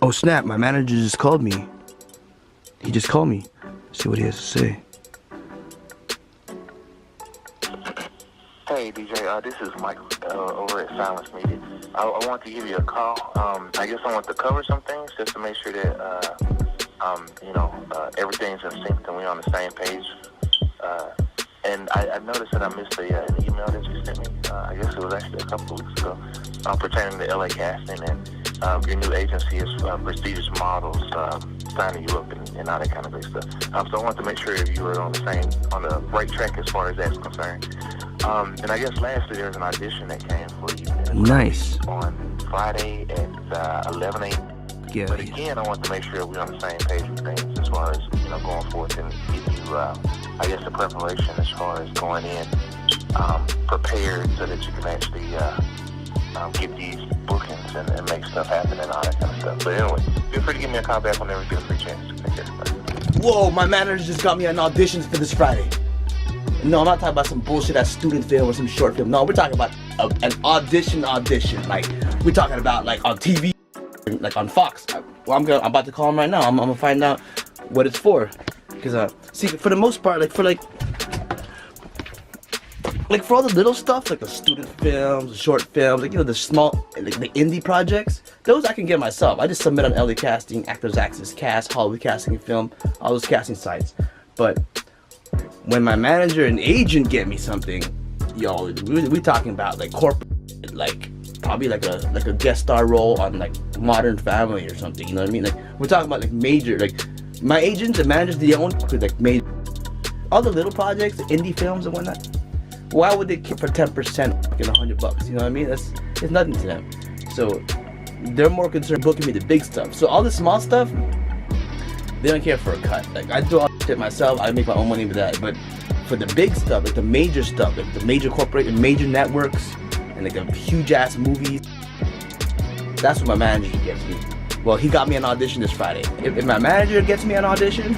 Oh snap, my manager just called me. He just called me. Let's see what he has to say. Hey DJ, this is Mike over at Cylence Media. I want to give you a call. I guess I want to cover some things just to make sure that everything's in sync and we're on the same page. And I noticed that I missed an email that you sent me. I guess it was actually a couple of weeks ago, pertaining to LA casting and your new agency is Prestigious Models signing you up and all that kind of good stuff. So I want to make sure if you were on the right track as far as that's concerned. And I guess lastly, there's an audition that came for you. Nice. On Friday at 11 a.m. Yeah. But again, I want to make sure we're on the same page with things as far as going forth and give you, I guess, the preparation as far as going in prepared so that you can actually get these bookings and make stuff happen and all that kind of stuff. But anyway, feel free to give me a call back whenever you get a free chance. Take care. Bye. Whoa, my manager just got me an audition for this Friday. No, I'm not talking about some bullshit ass student film or some short film. No, we're talking about an audition. Like, we're talking about like on TV, like on Fox. I'm about to call him right now. I'm gonna find out what it's for. Cause see, for the most part, like for all the little stuff, like the student films, the short films, like the small, like the indie projects, those I can get myself. I just submit on LA Casting, Actors Access, Cast, Hollywood Casting and Film, all those casting sites. But when my manager and agent get me something, yo, we talking about like corporate, like probably like a guest star role on like Modern Family or something. You know what I mean? Like we're talking about like major, like my agents and managers, they own like major, all the little projects, the indie films and whatnot. Why would they keep for 10% in $100? You know what I mean? It's nothing to them. So they're more concerned booking me the big stuff. So all the small stuff, they don't care for a cut. Like I do all the shit myself. I make my own money with that. But for the big stuff, like the major stuff, like the major corporate, major networks, and like the huge ass movies, that's what my manager gets me. Well, he got me an audition this Friday. If my manager gets me an audition,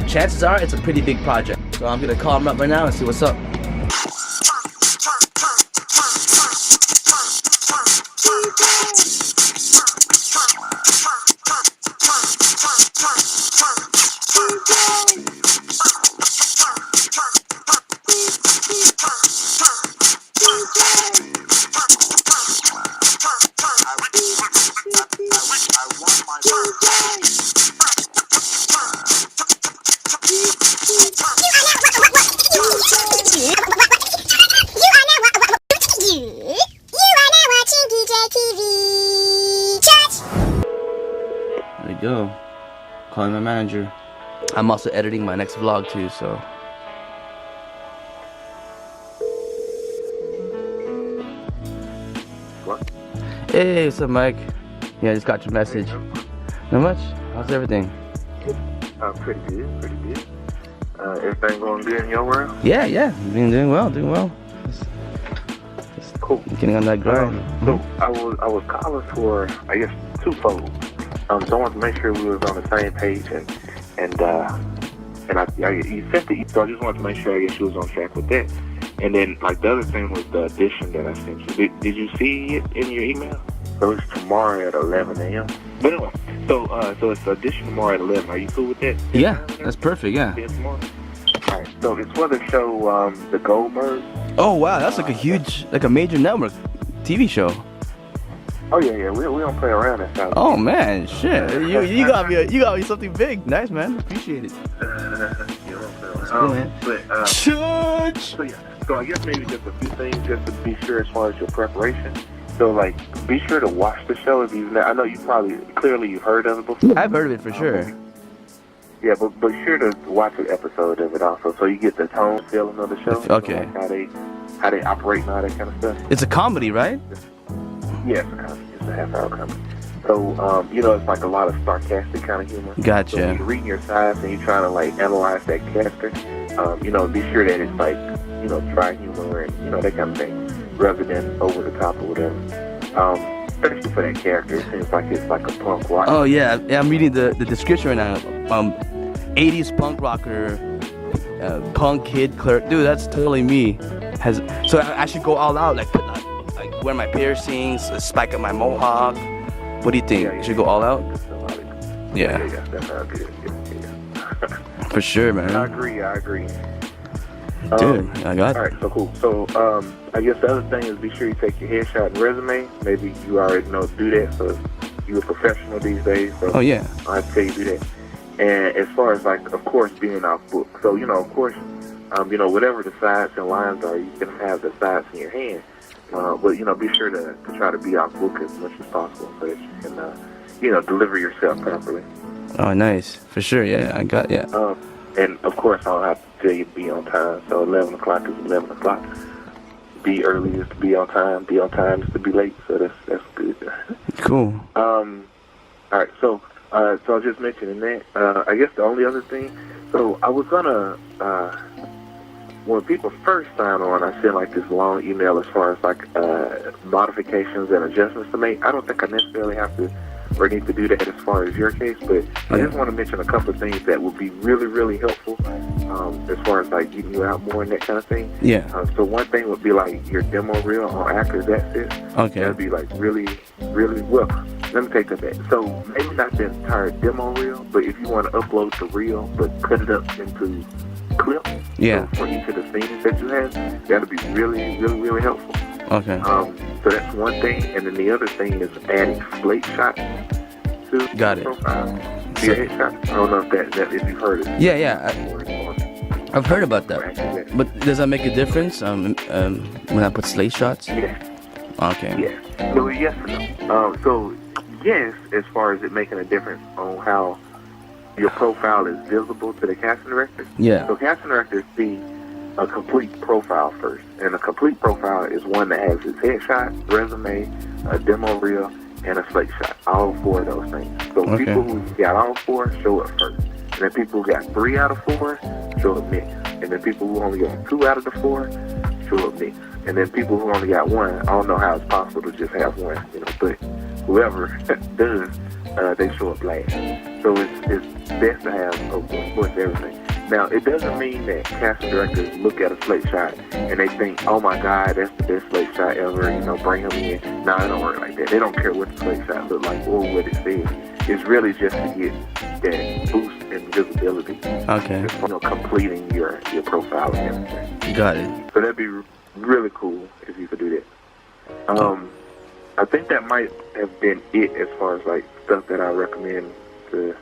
chances are it's a pretty big project. So I'm gonna call him up right now and see what's up. There you go. Calling my manager. I'm also editing my next vlog too, so. What? Hey, what's up, Mike? Yeah, I just got your message. Not much. How's everything? Pretty good. Everything going good in your world? Yeah. Doing well. Just cool. Getting on that grind. So I was calling for, I guess, twofold. So I wanted to make sure we was on the same page, and you sent the, so I just wanted to make sure I guess you was on track with that. And then like the other thing was the audition that I sent you. Did you see it in your email? So it's tomorrow at 11 a.m. But anyway, so it's the audition tomorrow at 11. Are you cool with that? Yeah, that's perfect. Yeah. Alright, so it's for the show The Goldberg. Oh wow, that's like a huge, like a major network TV show. Oh yeah, we don't play around that time. Oh man, shit, you got me something big. Nice, man, appreciate it. You don't play around. Cool, man. But Church. So I guess maybe just a few things just to be sure as far as your preparation. So like, be sure to watch the show if you've I know you clearly you've heard of it before. I've heard of it for sure. Yeah, but be sure to watch an episode of it also, so you get the tone, feeling of the show. Okay. So like how they operate and all that kind of stuff. It's a comedy, right? Yeah, it's a half-hour comedy. So, it's like a lot of sarcastic kind of humor. Gotcha. So when you're reading your sides and you're trying to like analyze that character, be sure that it's like, dry humor and, that kind of thing, rather than over the top or whatever. Especially for that character, it seems like it's like a punk rock. Oh yeah, I'm reading the description right now. 80s punk rocker, punk kid clerk. Dude, that's totally me. So I should go all out, like wear my piercings, spike up my mohawk, What do you think? Yeah, You should go all out? Yeah, Yeah, that sounds good. Yeah. for sure, I man. agree. Dude, I got All it. right, so cool. So, I guess the other thing is be sure you take your headshot and resume. Maybe you already know to do that, so you're a professional these days. So Oh, yeah. I tell you to do that. And as far as, like, of course, being off book. So, you know, of course, you know, whatever the sides and lines are, you can have the sides in your hand. But, you know, be sure to try to be off book as much as possible so that you can, you know, deliver yourself properly. Oh, nice. For sure, yeah. I got, yeah. And, of course, I don't have to tell you to be on time. So 11 o'clock is 11 o'clock. Be early is to be on time. Be on time is to be late. So that's good. Cool. All right, so I was just mentioning that. I guess the only other thing, so I was gonna, when people first sign on, I sent like this long email as far as like modifications and adjustments to make. I don't think I necessarily have to or need to do that as far as your case, but I just want to mention a couple of things that would be really, really helpful as far as like getting you out more and that kind of thing. Yeah. So one thing would be like your demo reel on Actors Access. Okay. That'd be like really, really well. Let me take that back. So maybe not the entire demo reel, but if you want to upload the reel but cut it up into clips, Yeah. so for each of the scenes that you have, that'll be really, really, really helpful. Okay. So that's one thing, and then the other thing is adding slate shots to Got the it. profile. To your headshot. I don't know if if you've heard it. Yeah, yeah. I've heard about that. Right. But does that make a difference when I put slate shots? Yeah. Okay. Yeah. So yes or no. So yes, as far as it making a difference on how your profile is visible to the casting director. Yeah. So casting directors see a complete profile first, and a complete profile is one that has his headshot, resume, a demo reel, and a slate shot. All four of those things. So Okay. people who got all four show up first, and then people who got 3 out of 4 show up next, and then people who only got 2 out of the 4 show up next, and then people who only got 1. I don't know how it's possible to just have 1, you know, but whoever does, they show up last. So it's best to have of course everything. Now, it doesn't mean that casting directors look at a slate shot and they think, oh my God, that's the best slate shot ever, you know, bring him in. No, it don't work like that. They don't care what the slate shot look like or what it says. It's really just to get that boost in visibility. Okay. Just, you know, completing your profile and everything. Got it. So that'd be really cool if you could do that. I think that might have been it as far as like stuff that I recommend to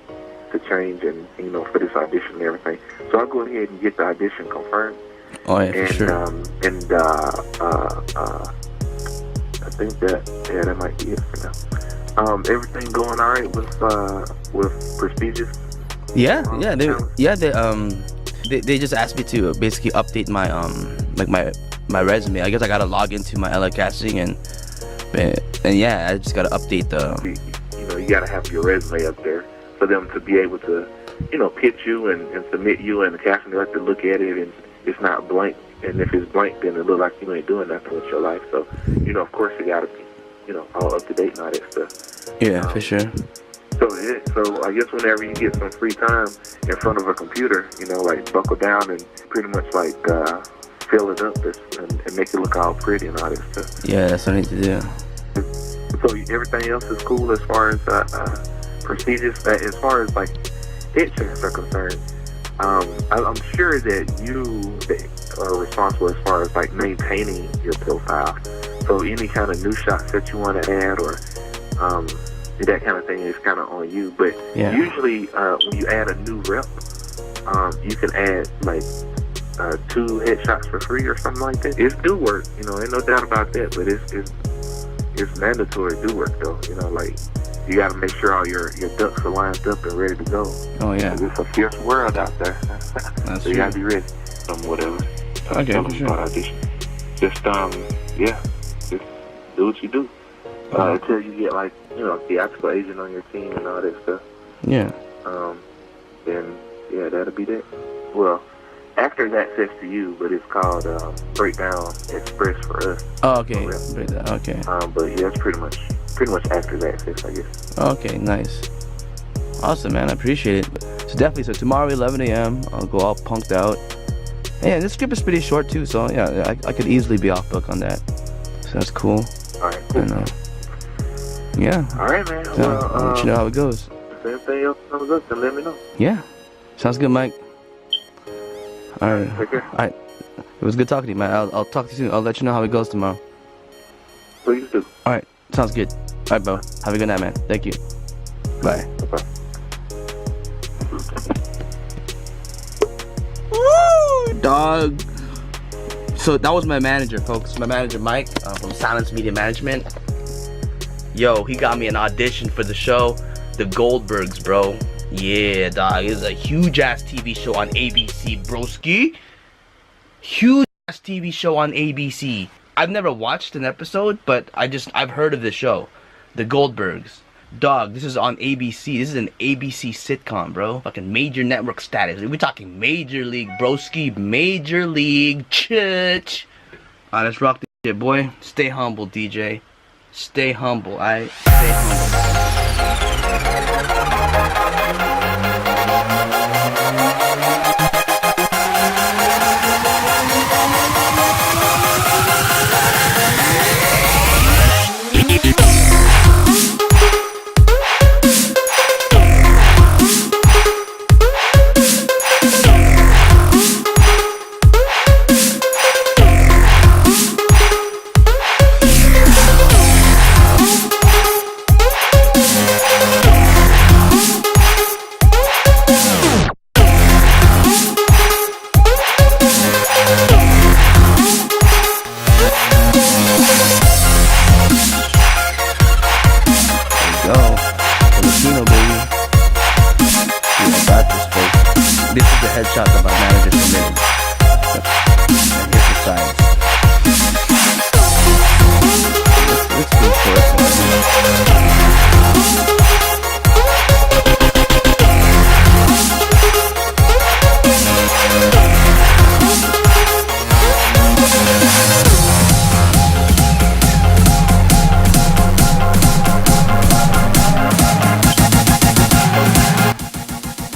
change and, you know, for this audition and everything. So I'll go ahead and get the audition confirmed. Oh yeah, And for sure. I think that might be it for now. Everything going all right with Prestigious? They just asked me to basically update my like my resume. I guess I gotta log into my LA casting and yeah, I just gotta update the. You know, you gotta have your resume up there for them to be able to, you know, pitch you and submit you, and the casting director look at it and it's not blank. And if it's blank, then it look like you ain't doing nothing with your life. So, you know, of course it gotta be, you know, all up to date and all that stuff. Yeah, for sure. So I guess whenever you get some free time in front of a computer, you know, like buckle down and pretty much like fill it up and make it look all pretty and all that stuff. Yeah, that's what I need to do. So everything else is cool as far as Prestigious. As far as like headshots are concerned, I'm sure that you are responsible as far as like maintaining your profile. So any kind of new shots that you want to add or that kind of thing is kind of on you. But usually when you add a new rep, you can add like 2 headshots for free or something like that. It's do work, you know, ain't no doubt about that. But it's mandatory do work though, you know, like you got to make sure all your ducks are lined up and ready to go. Oh yeah. It's a fierce world out there. That's so you got to be ready. Whatever. Okay, for sure. Audition. Just just do what you do. Until you get like, you know, theatrical agent on your team and all that stuff. Yeah. Then yeah, that'll be that. Well, Actors Access to you, but it's called Breakdown Express for us. Oh, okay. Okay. But yeah, it's pretty much Actors Access, I guess. Okay, nice. Awesome, man. I appreciate it. So definitely, so tomorrow 11 a.m. I'll go all punked out. And this script is pretty short too, so yeah, I could easily be off book on that. So that's cool. All right, cool. Yeah. All right, man. So, Well, I'll let you know how it goes. if anything else comes up, then let me know. Yeah. Sounds good, Mike. All right. Take care. All right. It was good talking to you, man. I'll talk to you soon. I'll let you know how it goes tomorrow. Please do. All right. Sounds good. All right, bro. Have a good night, man. Thank you. Bye. Bye. Woo, dog. So that was my manager, folks. My manager, Mike, from Cylence Media Management. Yo, he got me an audition for the show, The Goldbergs, bro. Yeah, dog. It's a huge-ass TV show on ABC, broski. Huge-ass TV show on ABC. I've never watched an episode, but I've heard of the show, The Goldbergs. Dog, this is on ABC. This is an ABC sitcom, bro. Fucking major network status. We're talking major league, broski. Major league, church. Alright, let's rock this shit, boy. Stay humble, DJ. Stay humble, alright? Stay humble. This is the headshot that my manager submitted. And here's the sides. Let's go for it.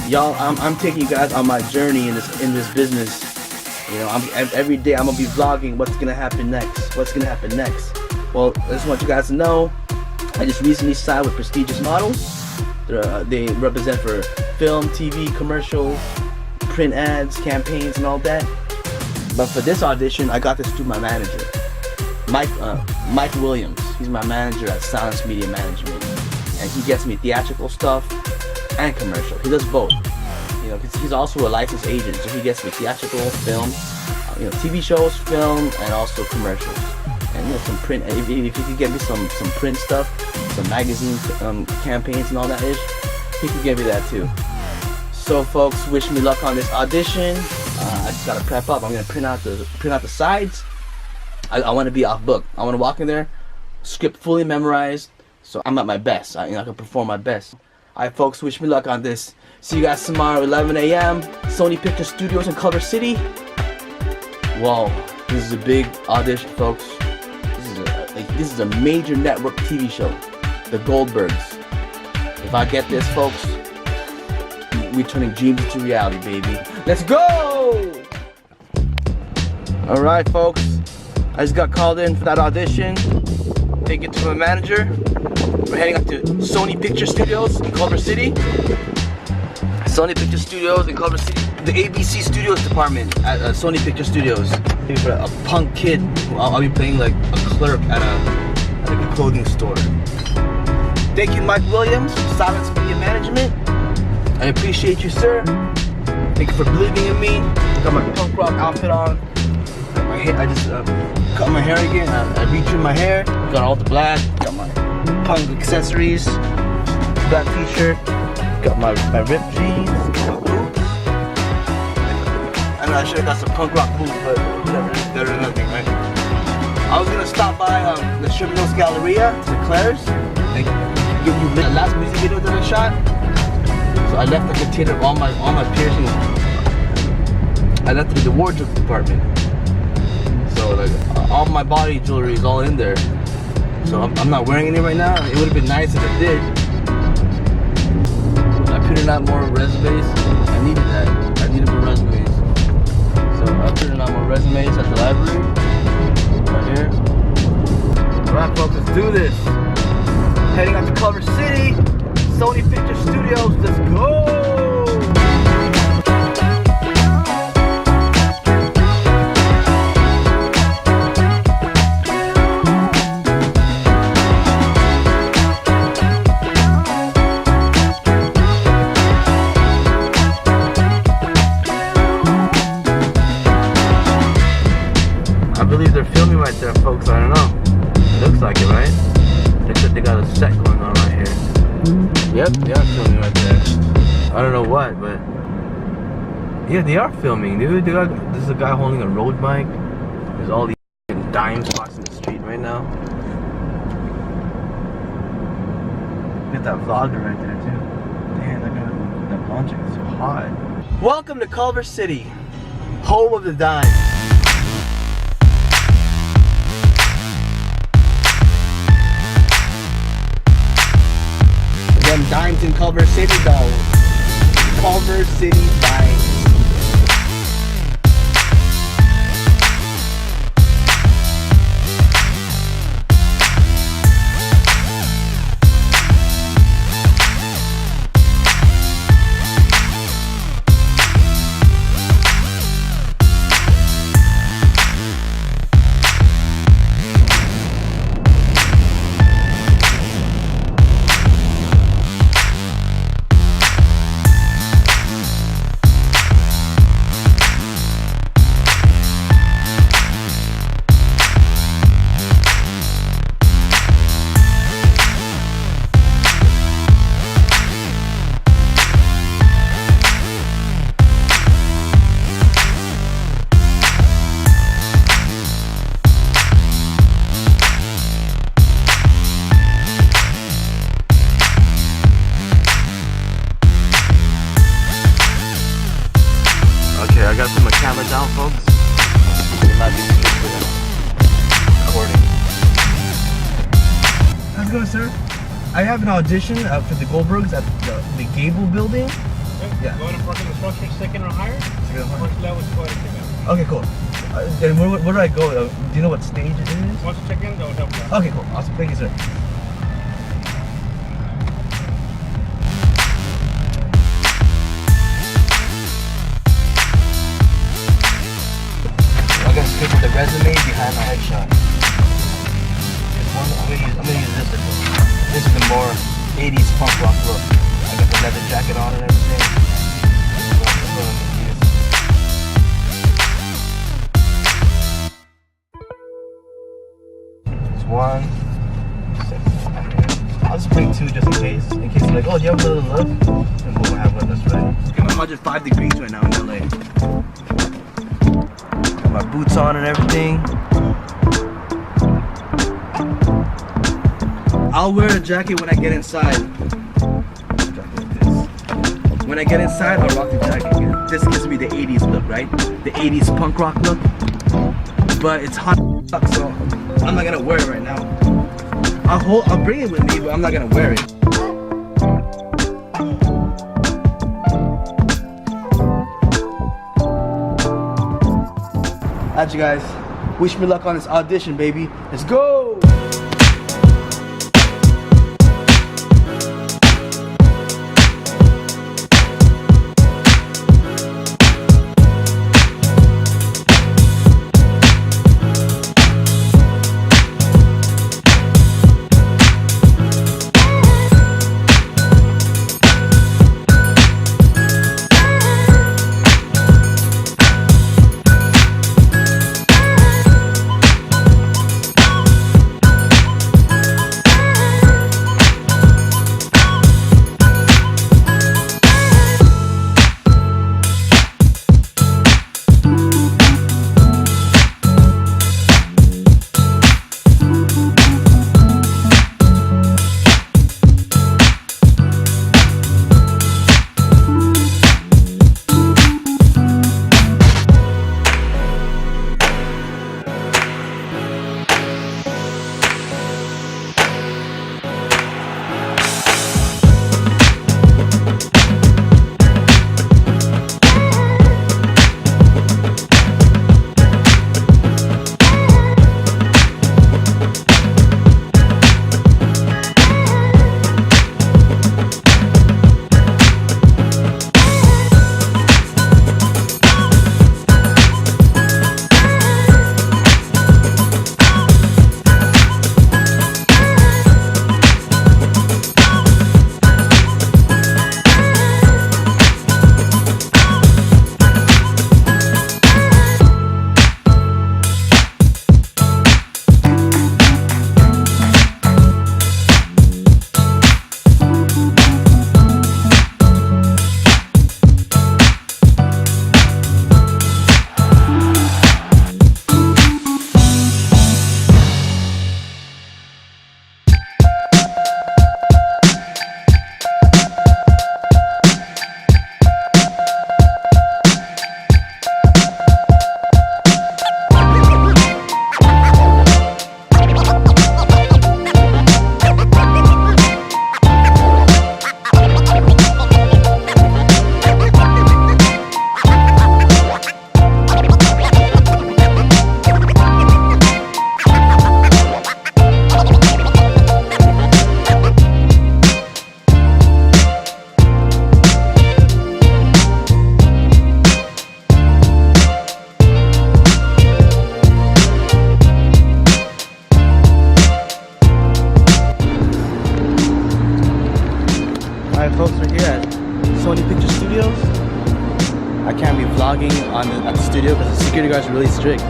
Y'all, I'm taking you guys on my journey in this business. You know, every day I'm gonna be vlogging what's gonna happen next. What's gonna happen next? Well, I just want you guys to know, I just recently signed with prestigious models. They represent for film, TV, commercials, print ads, campaigns, and all that. But for this audition, I got this through my manager, Mike Williams. He's my manager at Cylence Media Management, and he gets me theatrical stuff and commercial. He does both. You know, he's also a licensed agent, so he gets me theatrical, film, you know, TV shows, film, and also commercials. And you know, some print. If he could get me some print stuff, some magazine campaigns and all that ish, he could give me that too. So, folks, wish me luck on this audition. I just gotta prep up. I'm gonna print out the sides. I want to be off book. I want to walk in there, script fully memorized, so I'm at my best. I can perform my best. Alright, folks, wish me luck on this. See you guys tomorrow, 11 a.m. Sony Picture Studios in Culver City. Whoa, this is a big audition, folks. This is a major network TV show, The Goldbergs. If I get this, folks, we're turning dreams into reality, baby. Let's go! Alright, folks, I just got called in for that audition. Take it to my manager. We're heading up to Sony Picture Studios in Culver City. Sony Picture Studios in Culver City. The ABC Studios department at Sony Picture Studios. For a punk kid, I'll be playing like a clerk at a clothing store. Thank you, Mike Williams, Cylence Media Management. I appreciate you, sir. Thank you for believing in me. Got my punk rock outfit on. My hair, I just cut my hair again. I retrimmed my hair. Got all the black. Got my punk accessories. Black t-shirt. Got my ripped jeans. My boots. I know I should have got some punk rock boots, but whatever. It's better than nothing, right? I was gonna stop by the Sherman Galleria, the Claire's, and give you the last music video that I shot. So I left the container of all my piercings. I left it in the wardrobe department. So like all my body jewelry is all in there. So I'm not wearing any right now. It would have been nice if I did. I printed out more resumes. I needed that. I needed more resumes. So I printed out more resumes at the library. Right here. Alright, folks, let's do this. Heading out to Culver City, Sony Picture Studios. Let's go! I believe they're filming right there, folks. I don't know. It looks like it, right? Looks like they got a set going on right here. Yep, they are filming right there. I don't know what, but yeah, they are filming, dude. This is a guy holding a road mic. There's all these dime spots in the street right now. Look at that vlogger right there, too. Man, look at that launching. It's so hot. Welcome to Culver City, home of the dime. Them dimes in Culver City, though. Culver City dimes. I got some camera down, folks. It might be strict for recording. How's it going, sir? I have an audition for the Goldbergs at the Gable building. Okay. Yeah. Go to parking the structure, second or higher. Second or higher. First level is go ahead and check out. Okay, cool. Then where do I go? Do you know what stage it is? Once you check in, they'll help you out. Okay, cool. Awesome. Thank you, sir. I got script with the resume behind my headshot. This one, I'm gonna use this. This is the more 80s punk rock look. I got the leather jacket on and everything. It's one. I'll just bring two just in case. In case you're like, oh, do you have another look? And we'll have one that's right. It's 105 degrees right now in LA. My boots on and everything. I'll wear a jacket when I get inside. When I get inside, I'll rock the jacket again. This gives me the 80s look, right? The 80s punk rock look. But it's hot, so I'm not gonna wear it right now. I'll bring it with me, but I'm not gonna wear it. Alright, you guys. Wish me luck on this audition, baby. Let's go! Alright folks, we're here at Sony Picture Studios. I can't be vlogging at the studio because the security guards are really strict.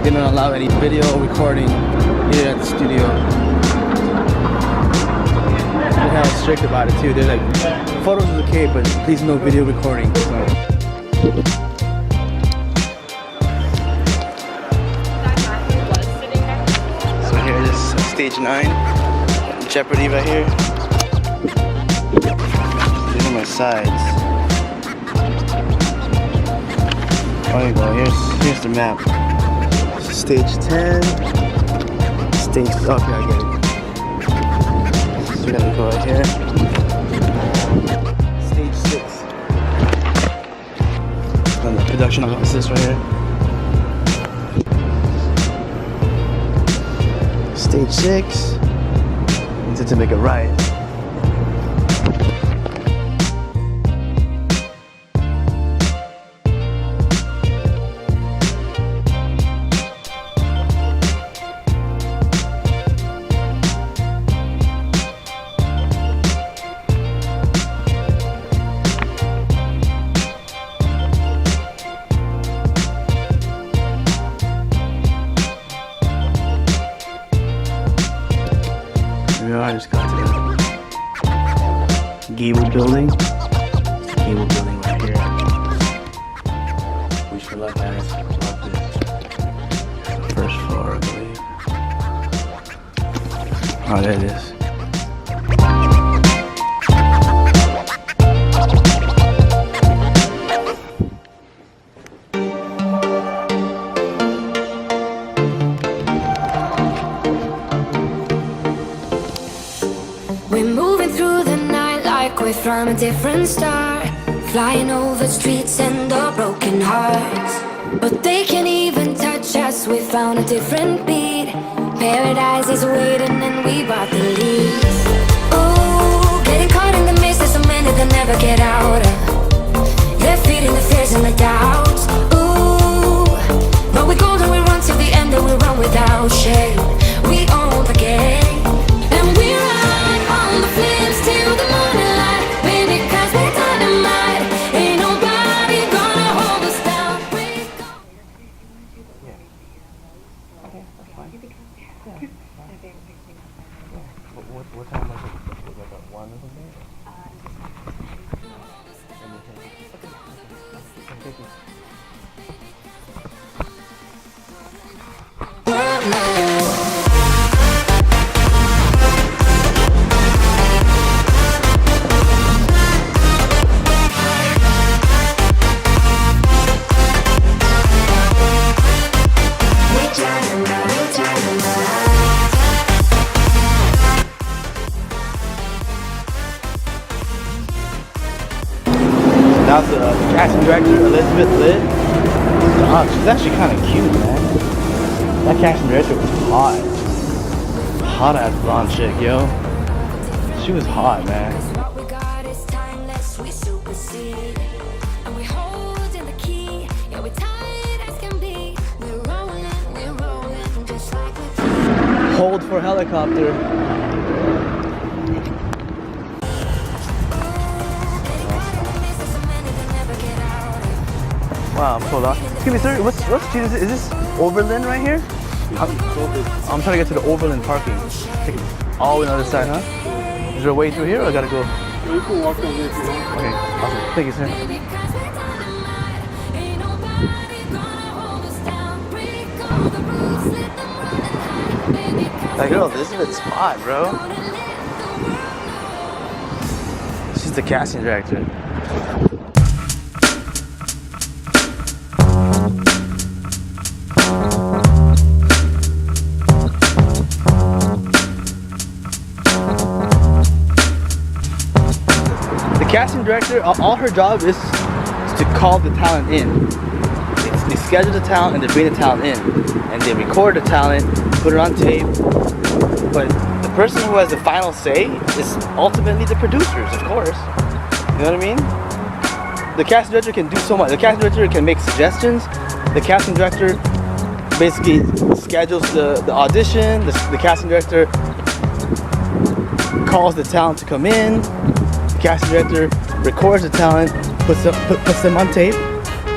They don't allow any video recording here at the studio. They're kind of strict about it too. They're like, photos is okay, but please no video recording. So here it is, stage 9. Jeopardy right here. These are my sides. Oh, there you go. Here's the map. Stage 10. Stage. Okay, I get it. So we're gonna go right here. Stage 6. And the production offices right here. Stage 6. To make it right. I just got to the gable building. Gable building right here. Wish for luck, guys. Love this. First floor, I believe. Oh, there it is. From a different star, flying over streets and our broken hearts. But they can't even touch us, we found a different beat. Paradise is waiting and we bought the leads. Ooh, getting caught in the maze, there's so many that never get out of. They're feeding the fears and the doubts. Ooh, but we're golden, we run till the end and we run without shame. We own the game, and we ride on the flames till the morning light. What time was it? Like at 1 or something? That's the casting director, Elizabeth Litt. Oh, she's actually kind of cute, man. That casting director was hot. Hot ass blonde chick, yo. She was hot, man. Hold for helicopter. Wow, I'm so lost. Excuse me, sir. What's street is it? Is this Overland right here? I'm trying to get to the Overland parking. Take it all the other side, huh? Is there a way through here, or I gotta go? You can walk over if you want. Okay, awesome. Thank you, sir. That girl, Elizabeth's hot, bro. She's the casting director. Casting director, all her job is to call the talent in. They schedule the talent and they bring the talent in. And they record the talent, put it on tape. But the person who has the final say is ultimately the producers, of course. You know what I mean? The casting director can do so much. The casting director can make suggestions. The casting director basically schedules the audition. The casting director calls the talent to come in. casting director records the talent, puts them on tape,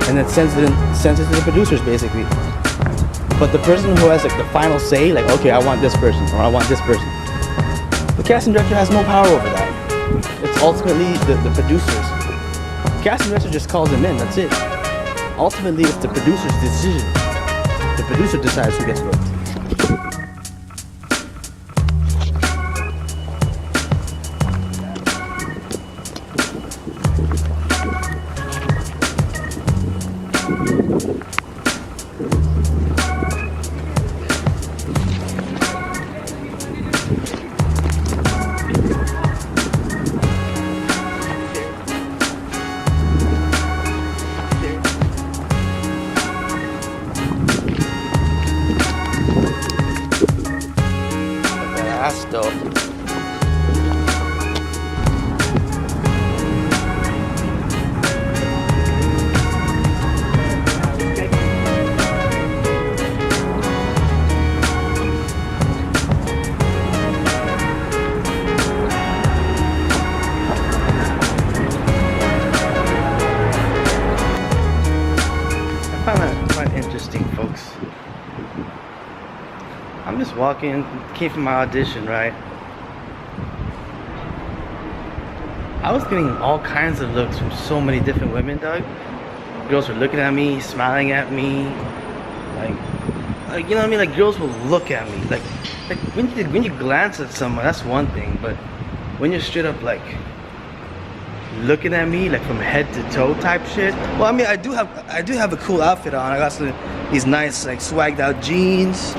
and then sends it to the producers basically. But the person who has like the final say, like, okay, I want this person or I want this person, the casting director has no power over that. It's ultimately the producers. The casting director just calls them in, that's it. Ultimately, it's the producer's decision. The producer decides who gets booked. I'm just walking, came from my audition, right? I was getting all kinds of looks from so many different women, dog. Girls were looking at me, smiling at me, like you know what I mean? Like girls will look at me, like when you glance at someone, that's one thing, but when you're straight up like looking at me, like from head to toe type shit. Well, I mean, I do have a cool outfit on. I got these nice like swagged out jeans.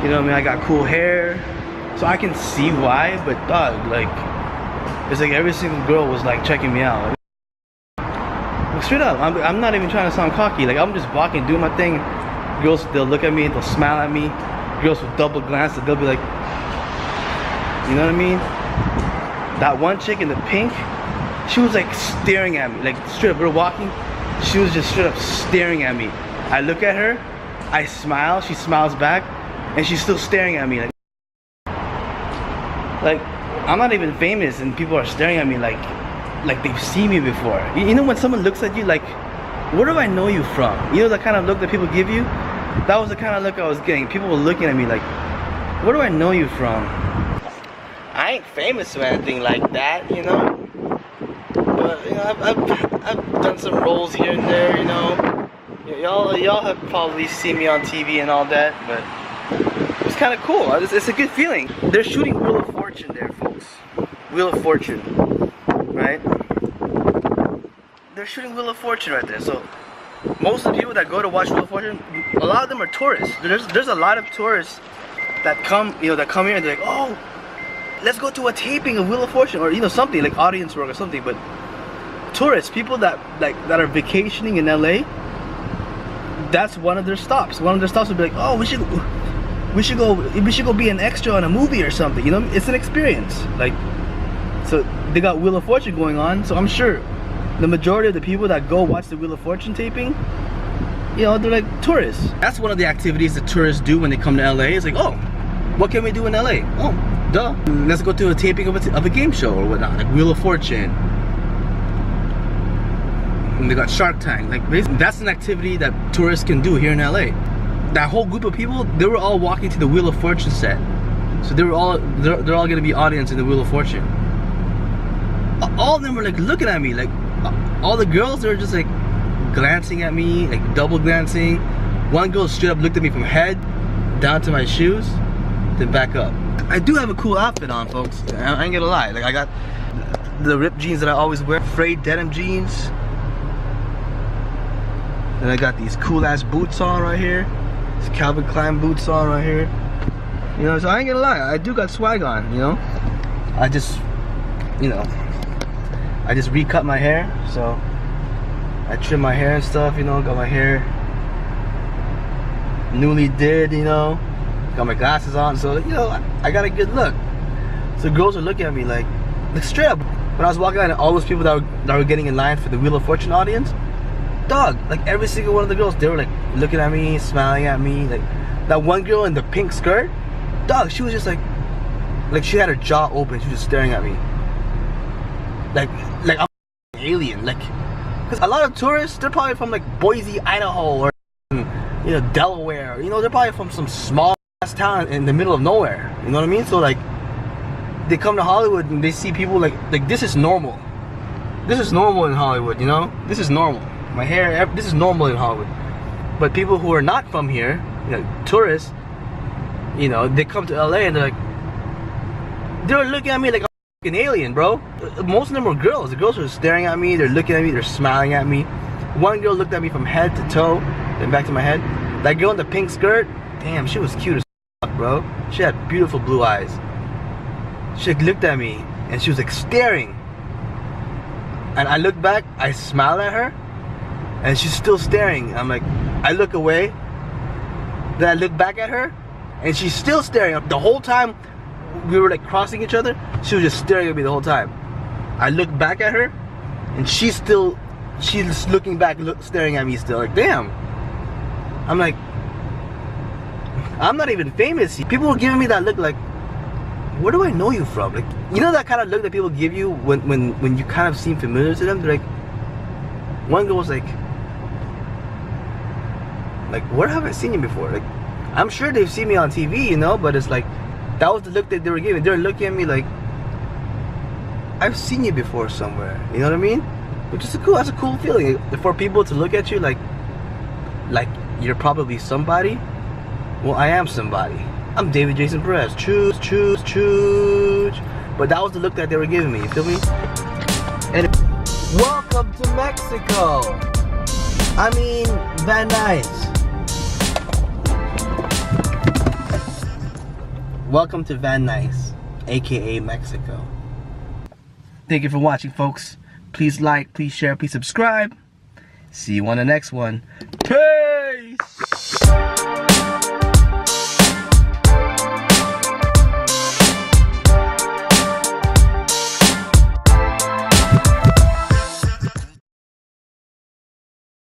You know what I mean? I got cool hair, so I can see why. But dog, like, it's like every single girl was like checking me out. Like, straight up, I'm not even trying to sound cocky. Like I'm just walking, doing my thing. Girls, they'll look at me, they'll smile at me. Girls will double glance, they'll be like, you know what I mean? That one chick in the pink, she was like staring at me, like straight up. We're walking, she was just straight up staring at me. I look at her, I smile, she smiles back, and she's still staring at me like I'm not even famous and people are staring at me like they've seen me before. You know when someone looks at you like, where do I know you from? You know the kind of look that people give you? That was the kind of look I was getting. People were looking at me like, where do I know you from? I ain't famous or anything like that, you know? But you know, I've done some roles here and there, you know. Y'all have probably seen me on TV and all that, but it's kind of cool. It's a good feeling. They're shooting Wheel of Fortune there, folks. Wheel of Fortune, right? They're shooting Wheel of Fortune right there. So most of the people that go to watch Wheel of Fortune, a lot of them are tourists. There's a lot of tourists that come, you know, that come here and they're like, oh, let's go to a taping of Wheel of Fortune, or you know, something like audience work or something. But tourists, people that are vacationing in LA, that's one of their stops. One of their stops would be like, oh, we should go be an extra on a movie or something. You know, it's an experience. Like, so they got Wheel of Fortune going on. So I'm sure the majority of the people that go watch the Wheel of Fortune taping, you know, they're like tourists. That's one of the activities that tourists do when they come to LA. It's like, oh, what can we do in LA? Oh, duh, let's go to a taping of a game show or whatnot, like Wheel of Fortune. And they got Shark Tank. Like, that's an activity that tourists can do here in LA. That whole group of people, they were all walking to the Wheel of Fortune set. So they're all gonna be audience in the Wheel of Fortune. All of them were like looking at me, like all the girls, they were just like glancing at me, like double glancing. One girl straight up looked at me from head down to my shoes, then back up. I do have a cool outfit on, folks. I ain't gonna lie. Like I got the ripped jeans that I always wear, frayed denim jeans. And I got these cool ass boots on right here. These Calvin Klein boots on right here. You know, so I ain't gonna lie, I do got swag on, you know. I just recut my hair, so I trim my hair and stuff, you know, got my hair newly did, you know, got my glasses on, so you know, I got a good look. So girls are looking at me like straight up. When I was walking out, and all those people that were getting in line for the Wheel of Fortune audience, dog, like every single one of the girls, they were like looking at me, smiling at me. Like that one girl in the pink skirt, dog, she was just like she had her jaw open, she was just staring at me. like I'm an alien, like, because a lot of tourists, they're probably from like Boise, Idaho, or you know, Delaware. You know, they're probably from some small ass town in the middle of nowhere. You know what I mean? So like, they come to Hollywood and they see people like this is normal. This is normal in Hollywood, you know? This is normal. My hair, this is normal in Hollywood. But people who are not from here, you know, tourists, you know, they come to LA and they're looking at me like I'm an alien, bro. Most of them were girls. The girls were staring at me, they're looking at me, they're smiling at me. One girl looked at me from head to toe, then back to my head. That girl in the pink skirt, damn, she was cute as fuck, bro. She had beautiful blue eyes. She looked at me and she was like staring. And I looked back, I smiled at her, and she's still staring. I'm like, I look away, then I look back at her, and she's still staring. The whole time we were like crossing each other, she was just staring at me the whole time. I look back at her, and she's looking back, staring at me still. Like, damn. I'm like, I'm not even famous. People were giving me that look like, where do I know you from? Like, you know that kind of look that people give you when you kind of seem familiar to them? They're like, one girl was like, where have I seen you before? Like, I'm sure they've seen me on TV, you know, but it's like, that was the look that they were giving. They're looking at me like, I've seen you before somewhere. You know what I mean? Which is that's a cool feeling. For people to look at you like you're probably somebody. Well, I am somebody. I'm David Jason Perez. Choose. But that was the look that they were giving me. You feel me? And welcome to Mexico. I mean, Van Nuys. Welcome to Van Nuys, aka Mexico. Thank you for watching, folks. Please like, please share, please subscribe. See you on the next one. Peace!